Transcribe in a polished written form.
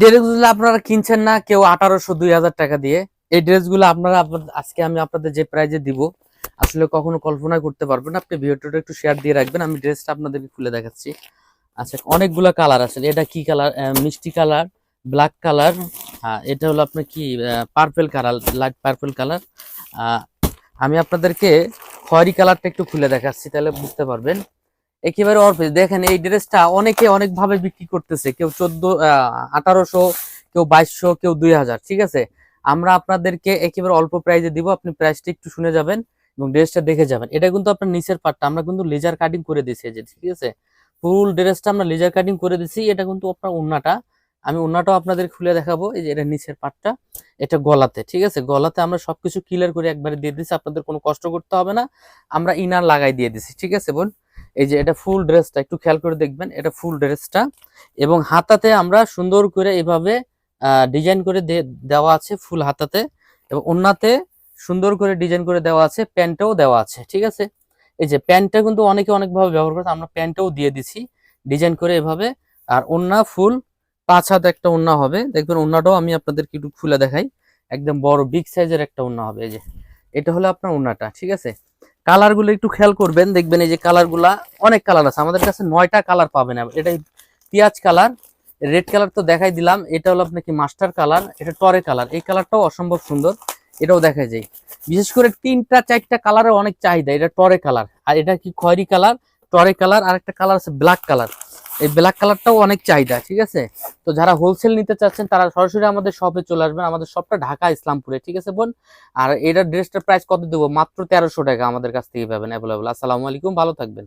ড্রেসগুলো আপনারা কিনছেন না কেউ 1800-2000 টাকা দিয়ে। এই ড্রেসগুলো আপনারা আজকে আমি আপনাদের যে প্রাইজে দিব আসলে কখনো কল্পনা করতে পারবেন না। আপনি ভিডিওটা একটু শেয়ার দিয়ে রাখবেন, আমি ড্রেসটা আপনাদেরকে খুলে দেখাচ্ছি। আচ্ছা, অনেকগুলো কালার আছে। এটা কি কালার? মিষ্টি কালার, ব্ল্যাক কালার, এটা হলো আপনার কি purple colour, light purple colour. আমি আপনাদেরকে খয়েরি কালারটা একটু খুলে দেখাচ্ছি, তাহলে বুঝতে পারবেন। একেবারে অর্পে দেখেন, এই ড্রেসটা অনেকে অনেক ভাবে বিক্রি করতেছে, কেউ 1800, কেউ 2200, কেউ 2000। ঠিক আছে, আমরা আপনাদেরকে একেবারে অল্প প্রাইজে দিব। আপনি প্রাইসটা একটু শুনে যাবেন এবং ড্রেসটা দেখে যাবেন। এটা কিন্তু আপনার নিচের পার্টটা আমরা কিন্তু লেজার কাটিং করে দিয়েছি, যে ঠিক আছে, ফুল ড্রেসটা আমরা লেজার কাটিং করে দিছি। এটা কিন্তু আপনার ওন্নাটা, আমি ওন্নাটাও আপনাদের খুলে দেখাবো। এই যে এটা নিচের পার্টটা, এটা গলাতে। ঠিক আছে, গলাতে আমরা সবকিছু ক্লিয়ার করে একবারে দিয়ে দিছি, আপনাদের কোনো কষ্ট করতে হবে না। আমরা ইনার লাগাই দিয়ে দিছি। ঠিক আছে বোন, এই যে এটা ফুল ড্রেসটা একটু খেয়াল করে দেখবেন, এটা ফুল ড্রেসটা। এবং হাতাতে আমরা সুন্দর করে এভাবে ডিজাইন করে দেওয়া আছে ফুল হাতাতে, এবং ওন্নাতে সুন্দর করে ডিজাইন করে দেওয়া আছে, প্যান্টটাও দেওয়া আছে। ঠিক আছে, এই যে প্যান্টটা কিন্তু অনেকে অনেকভাবে ব্যবহার করে, আমরা প্যান্টটাও দিয়ে দিছি ডিজাইন করে এভাবে। আর ওন্না ফুল 5 হাত একটা ওন্না হবে, দেখবেন ওন্নাটাও আমি আপনাদেরকে একটু খুলে দেখাই। একদম বড় বিগ সাইজের একটা ওন্না হবে। এই যে এটা হলো আপনার ওন্নাটা। ঠিক আছে, কালার গুলো একটু খেয়াল করবেন, দেখবেন এই যে কালার গুলা, অনেক কালার আছে আমাদের কাছে, 9টা কালার পাবেন। এটা পেঁয়াজ কালার, রেড কালার তো দেখাই দিলাম। এটা হলো আপনার কি মাস্টার কালার, এটা টরে কালার। এই কালারটাও অসম্ভব সুন্দর, এটাও দেখা যায়। বিশেষ করে 3টা 4টা কালারের অনেক চাহিদা। এটা টরে কালার, আর এটা কি খয়েরি কালার, টরে কালার, আর একটা কালার আছে ব্ল্যাক কালার। এই ব্ল্যাক কালারটাও অনেক চাহিদা। ঠিক আছে, তো যারা হোলসেল নিতে চাচ্ছেন তারা সরাসরি আমাদের শপে চলে আসবেন। আমাদের শপটা ঢাকা ইসলামপুরে। ঠিক আছে বোন, আর এটার ড্রেসটার প্রাইস কত দেবো? মাত্র 1300 টাকা আমাদের কাছ থেকে পাবেন অ্যাভেলেবল। আসসালামু আলাইকুম, ভালো থাকবেন।